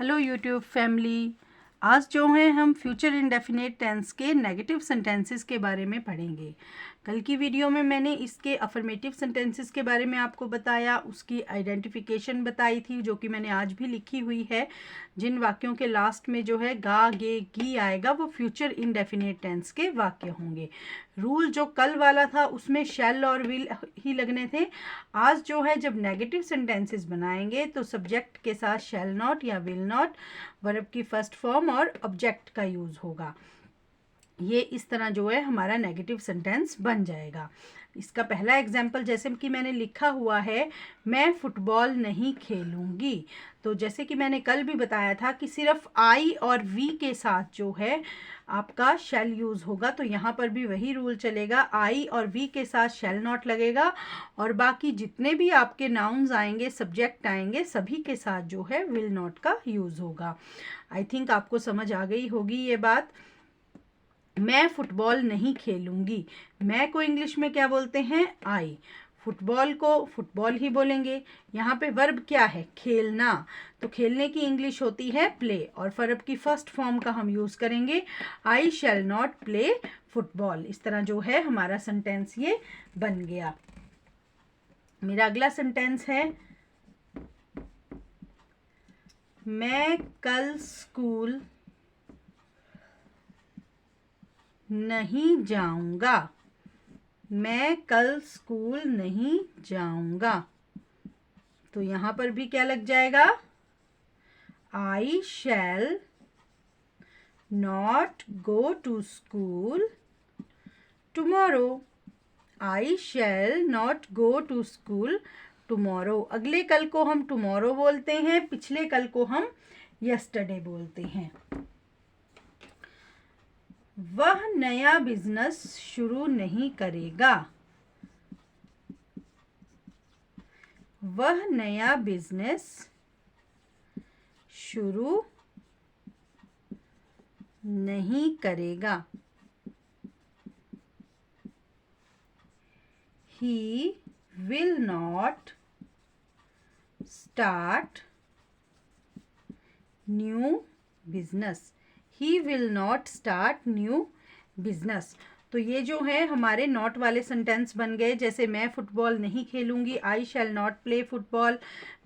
Hello YouTube family. आज जो है हम फ्यूचर इंडेफिनिट टेंस के नेगेटिव सेंटेंसेस के बारे में पढ़ेंगे। कल की वीडियो में मैंने इसके अफर्मेटिव सेंटेंसेस के बारे में आपको बताया, उसकी आइडेंटिफिकेशन बताई थी जो कि मैंने आज भी लिखी हुई है। जिन वाक्यों के लास्ट में जो है गा गे गी आएगा वो फ्यूचर इंडेफिनिट टेंस के वाक्य होंगे। रूल जो कल वाला था उसमें शैल और विल ही लगने थे। आज जो है जब नेगेटिव सेंटेंसेस बनाएंगे तो सब्जेक्ट के साथ शैल नॉट या विल नॉट, वर्ब की फर्स्ट फॉर्म और ऑब्जेक्ट का यूज होगा। ये इस तरह जो है हमारा नेगेटिव सेंटेंस बन जाएगा। इसका पहला एग्जाम्पल जैसे कि मैंने लिखा हुआ है, मैं फुटबॉल नहीं खेलूंगी। तो जैसे कि मैंने कल भी बताया था कि सिर्फ आई और वी के साथ जो है आपका शैल यूज होगा, तो यहाँ पर भी वही रूल चलेगा। आई और वी के साथ शैल नॉट लगेगा और बाकी जितने भी आपके नाउन्स आएंगे, सब्जेक्ट आएंगे, सभी के साथ जो है विल नॉट का यूज होगा। आई थिंक आपको समझ आ गई होगी ये बात। मैं फुटबॉल नहीं खेलूंगी, मैं को इंग्लिश में क्या बोलते हैं? आई। फुटबॉल को फुटबॉल ही बोलेंगे। यहाँ पे वर्ब क्या है? खेलना। तो खेलने की इंग्लिश होती है प्ले और वर्ब की फर्स्ट फॉर्म का हम यूज करेंगे आई शैल नॉट प्ले फुटबॉल। इस तरह जो है हमारा सेंटेंस ये बन गया। मेरा अगला सेंटेंस है, मैं कल स्कूल नहीं जाऊंगा। मैं कल स्कूल नहीं जाऊंगा। तो यहां पर भी क्या लग जाएगा? I shall not go to school tomorrow. I shall not go to school tomorrow. अगले कल को हम टुमारो बोलते हैं, पिछले कल को हम यस्टरडे बोलते हैं। वह नया बिजनेस शुरू नहीं करेगा। वह नया बिजनेस शुरू नहीं करेगा। He will not start new business. He will not start new business. तो ये जो है हमारे नॉट वाले सेंटेंस बन गए। जैसे मैं फुटबॉल नहीं खेलूंगी, I shall not play football.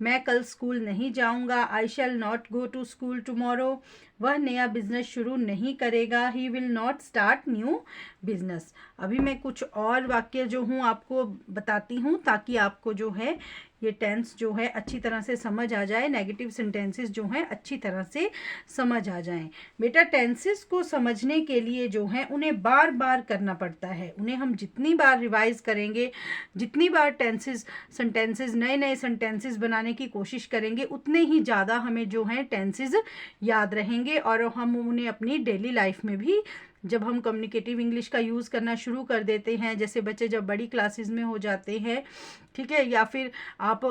मैं कल स्कूल नहीं जाऊंगा, I shall not go to school tomorrow. वह नया बिजनेस शुरू नहीं करेगा, he will not start new business. अभी मैं कुछ और वाक्य जो हूँ आपको बताती हूँ ताकि आपको जो है ये टेंस जो है अच्छी तरह से समझ आ जाए, नेगेटिव सेंटेंसेस जो हैं अच्छी तरह से समझ आ जाएं। बेटा टेंसेस को समझने के लिए जो है उन्हें बार बार करना पड़ता है। उन्हें हम जितनी बार रिवाइज करेंगे, जितनी बार सेंटेंसेस नए नए सेंटेंसेस बनाने की कोशिश करेंगे, उतने ही ज़्यादा हमें जो है टेंसेस याद रहेंगे और हम उन्हें अपनी डेली लाइफ में भी जब हम कम्युनिकेटिव इंग्लिश का यूज़ करना शुरू कर देते हैं, जैसे बच्चे जब बड़ी क्लासेस में हो जाते हैं, ठीक है, या फिर आप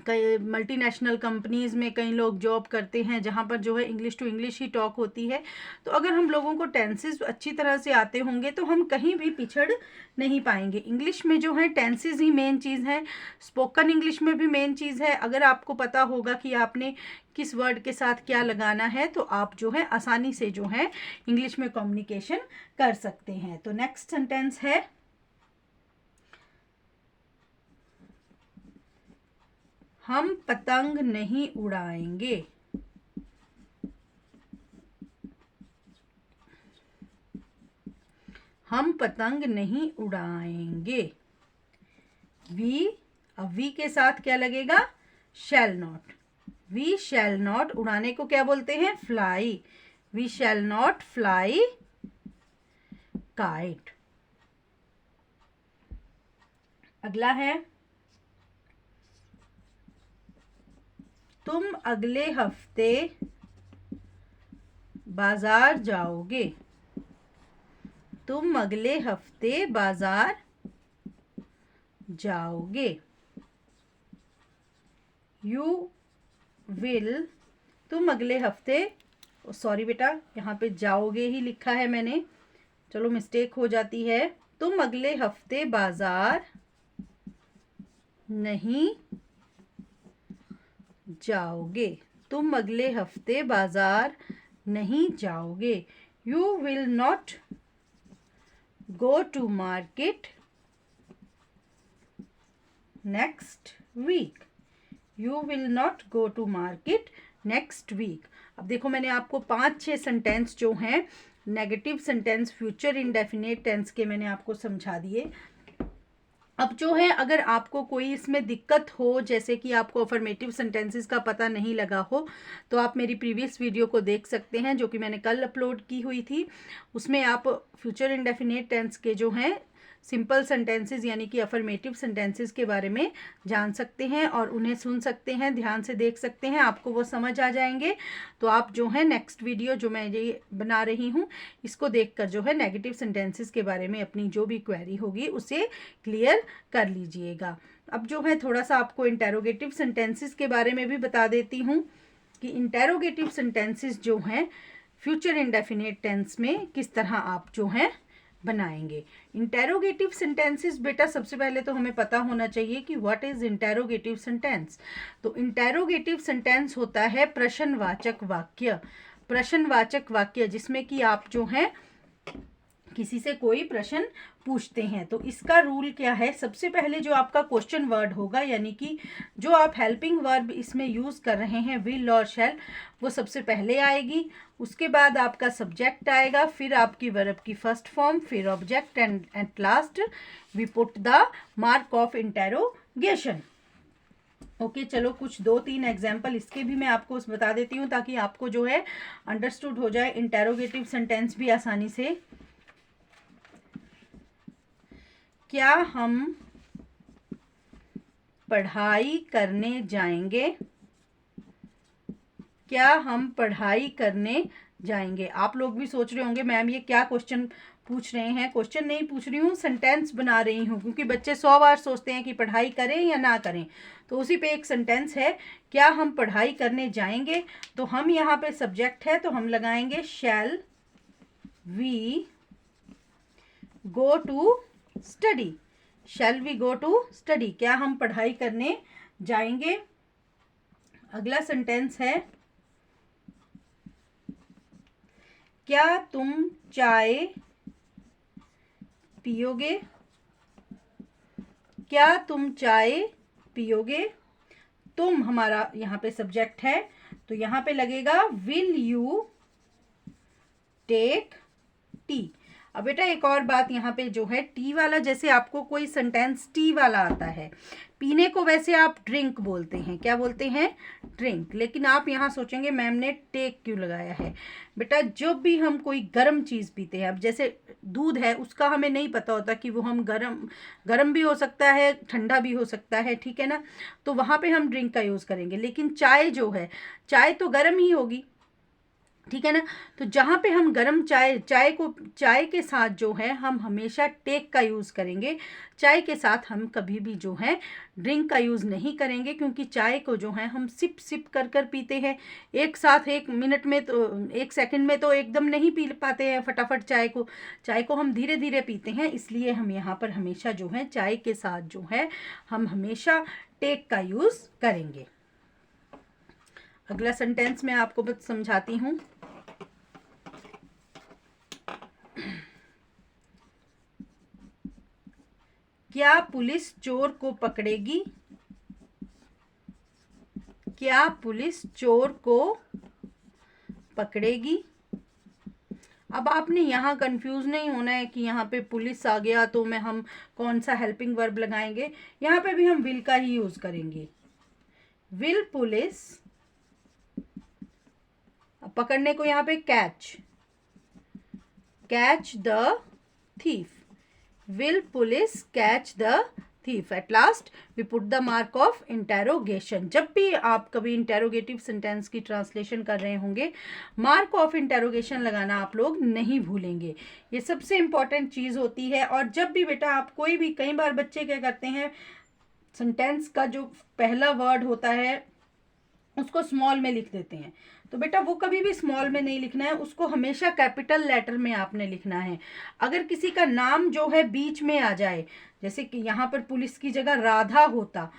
कई मल्टीनेशनल कंपनीज़ में कई लोग जॉब करते हैं जहाँ पर जो है इंग्लिश टू इंग्लिश ही टॉक होती है। तो अगर हम लोगों को टेंसेस अच्छी तरह से आते होंगे तो हम कहीं भी पिछड़ नहीं पाएंगे। इंग्लिश में जो है टेंसेस ही मेन चीज़ है, स्पोकन इंग्लिश में भी मेन चीज़ है। अगर आपको पता होगा कि आपने किस वर्ड के साथ क्या लगाना है तो आप जो है आसानी से जो है इंग्लिश में कम्युनिकेशन कर सकते हैं। तो नेक्स्ट सेंटेंस है, हम पतंग नहीं उड़ाएंगे। हम पतंग नहीं उड़ाएंगे। वी, अब वी के साथ क्या लगेगा? Shall not. We shall not, उड़ाने को क्या बोलते हैं? Fly. We shall not fly kite. अगला है, तुम अगले हफ्ते बाजार जाओगे। तुम अगले हफ्ते बाजार जाओगे। यू विल, तुम अगले हफ्ते, सॉरी बेटा यहाँ पे जाओगे ही लिखा है मैंने, चलो मिस्टेक हो जाती है। तुम अगले हफ्ते बाजार नहीं जाओगे। तुम अगले हफ्ते बाजार नहीं जाओगे। You will not go to market next week. You will not go to market next week. अब देखो मैंने आपको 5-6 सेंटेंस जो हैं negative sentence future indefinite tense के मैंने आपको समझा दिए। अब जो है अगर आपको कोई इसमें दिक्कत हो, जैसे कि आपको अफर्मेटिव सेंटेंसेस का पता नहीं लगा हो, तो आप मेरी प्रीवियस वीडियो को देख सकते हैं जो कि मैंने कल अपलोड की हुई थी। उसमें आप फ्यूचर इंडेफिनिट टेंस के जो हैं सिंपल सेंटेंसेस यानी कि अफर्मेटिव सेंटेंसेस के बारे में जान सकते हैं और उन्हें सुन सकते हैं, ध्यान से देख सकते हैं, आपको वो समझ आ जाएंगे। तो आप जो है नेक्स्ट वीडियो जो मैं ये बना रही हूँ इसको देखकर जो है नेगेटिव सेंटेंसेस के बारे में अपनी जो भी क्वेरी होगी उसे क्लियर कर लीजिएगा। अब जो है थोड़ा सा आपको इंटेरोगेटिव सेंटेंसेस के बारे में भी बता देती हूँ कि इंटेरोगेटिव सेंटेंसेस जो हैं फ्यूचर इंडेफिनिट टेंस में किस तरह आप जो हैं बनाएंगे। इंटेरोगेटिव सेंटेंसेस बेटा सबसे पहले तो हमें पता होना चाहिए कि व्हाट इज इंटेरोगेटिव सेंटेंस। तो इंटेरोगेटिव सेंटेंस होता है प्रश्नवाचक वाक्य। प्रश्नवाचक वाक्य जिसमें कि आप जो हैं किसी से कोई प्रश्न पूछते हैं। तो इसका रूल क्या है, सबसे पहले जो आपका क्वेश्चन वर्ड होगा यानी कि जो आप हेल्पिंग वर्ब इसमें यूज कर रहे हैं विल और शैल, वो सबसे पहले आएगी। उसके बाद आपका सब्जेक्ट आएगा, फिर आपकी वर्ब की फर्स्ट फॉर्म, फिर object and at last we put the mark of interrogation. Okay चलो कुछ 2-3 एग्जाम्पल इसके भी मैं आपको बता देती हूँ ताकि आपको जो है अंडरस्टूड हो जाए इंटेरोगेटिव सेंटेंस भी आसानी से। क्या हम पढ़ाई करने जाएंगे? क्या हम पढ़ाई करने जाएंगे? आप लोग भी सोच रहे होंगे मैम ये क्या क्वेश्चन पूछ रहे हैं। क्वेश्चन नहीं पूछ रही हूँ, सेंटेंस बना रही हूँ, क्योंकि बच्चे 100 बार सोचते हैं कि पढ़ाई करें या ना करें। तो उसी पे एक सेंटेंस है, क्या हम पढ़ाई करने जाएंगे। तो हम यहाँ पे सब्जेक्ट है तो हम लगाएंगे shall we go to study. Shall we go to study, क्या हम पढ़ाई करने जाएंगे। अगला सेंटेंस है, क्या तुम चाय पियोगे। क्या तुम चाय पियोगे। तुम हमारा यहाँ पे सब्जेक्ट है तो यहाँ पे लगेगा विल यू टेक टी। अब बेटा एक और बात यहाँ पे जो है टी वाला, जैसे आपको कोई सेंटेंस टी वाला आता है, पीने को वैसे आप ड्रिंक बोलते हैं, क्या बोलते हैं, ड्रिंक, लेकिन आप यहाँ सोचेंगे मैम ने टेक क्यों लगाया है। बेटा जब भी हम कोई गर्म चीज़ पीते हैं, अब जैसे दूध है उसका हमें नहीं पता होता कि वो हम गर्म भी हो सकता है ठंडा भी हो सकता है, ठीक है ना, तो वहाँ पे हम ड्रिंक का यूज़ करेंगे। लेकिन चाय जो है, चाय तो गर्म ही होगी, ठीक है ना, तो जहाँ पे हम गरम चाय के साथ जो है हम हमेशा टेक का यूज़ करेंगे। चाय के साथ हम कभी भी जो है ड्रिंक का यूज़ नहीं करेंगे, क्योंकि चाय को जो है हम सिप सिप कर कर पीते हैं। एक साथ 1 मिनट में तो 1 सेकंड में तो एकदम नहीं पी पाते हैं फटाफट चाय को हम धीरे धीरे पीते हैं। इसलिए हम यहाँ पर हमेशा जो है चाय के साथ जो है हम हमेशा टेक का यूज़ करेंगे। अगला सेंटेंस मैं आपको बस समझाती हूँ। क्या पुलिस चोर को पकड़ेगी। क्या पुलिस चोर को पकड़ेगी। अब आपने यहाँ कंफ्यूज नहीं होना है कि यहाँ पे पुलिस आ गया तो मैं हम कौन सा हेल्पिंग वर्ब लगाएंगे। यहाँ पे भी हम विल का ही यूज करेंगे। विल पुलिस, पकड़ने को यहाँ पे catch the thief. Will police catch the thief. At last we put the mark of interrogation. जब भी आप कभी इंटेरोगेटिव सेंटेंस की ट्रांसलेशन कर रहे होंगे, मार्क ऑफ इंटेरोगेशन लगाना आप लोग नहीं भूलेंगे। ये सबसे इंपॉर्टेंट चीज़ होती है। और जब भी बेटा आप कोई भी, कई बार बच्चे क्या करते हैं, सेंटेंस का जो पहला वर्ड होता है उसको स्मॉल में लिख देते हैं। तो बेटा वो कभी भी स्मॉल में नहीं लिखना है, उसको हमेशा कैपिटल लेटर में आपने लिखना है। अगर किसी का नाम जो है बीच में आ जाए, जैसे कि यहाँ पर पुलिस की जगह राधा होता,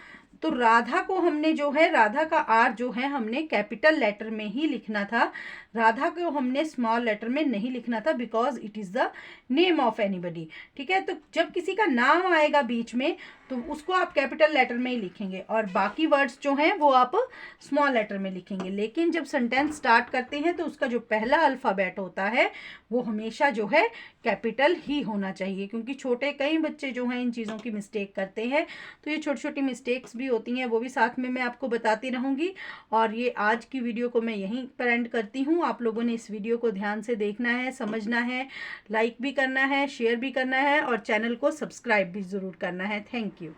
तो राधा को हमने जो है, राधा का आर जो है हमने कैपिटल लेटर में ही लिखना था, राधा को हमने स्मॉल लेटर में नहीं लिखना था, because it is the name of anybody. ठीक है, तो जब किसी का नाम आएगा बीच में तो उसको आप कैपिटल लेटर में ही लिखेंगे और बाकी वर्ड्स जो हैं वो आप स्मॉल लेटर में लिखेंगे। लेकिन जब सेंटेंस स्टार्ट करते हैं तो उसका जो पहला अल्फ़ाबेट होता है वो हमेशा जो है कैपिटल ही होना चाहिए, क्योंकि छोटे कई बच्चे जो हैं इन चीज़ों की मिस्टेक करते हैं। तो ये छोटी छोटी मिस्टेक्स भी होती हैं, वो भी साथ में मैं आपको बताती रहूँगी। और ये आज की वीडियो को मैं यहीं पर एंड करती हूँ। आप लोगों ने इस वीडियो को ध्यान से देखना है, समझना है, लाइक भी करना है, शेयर भी करना है और चैनल को सब्सक्राइब भी ज़रूर करना है। Thank you.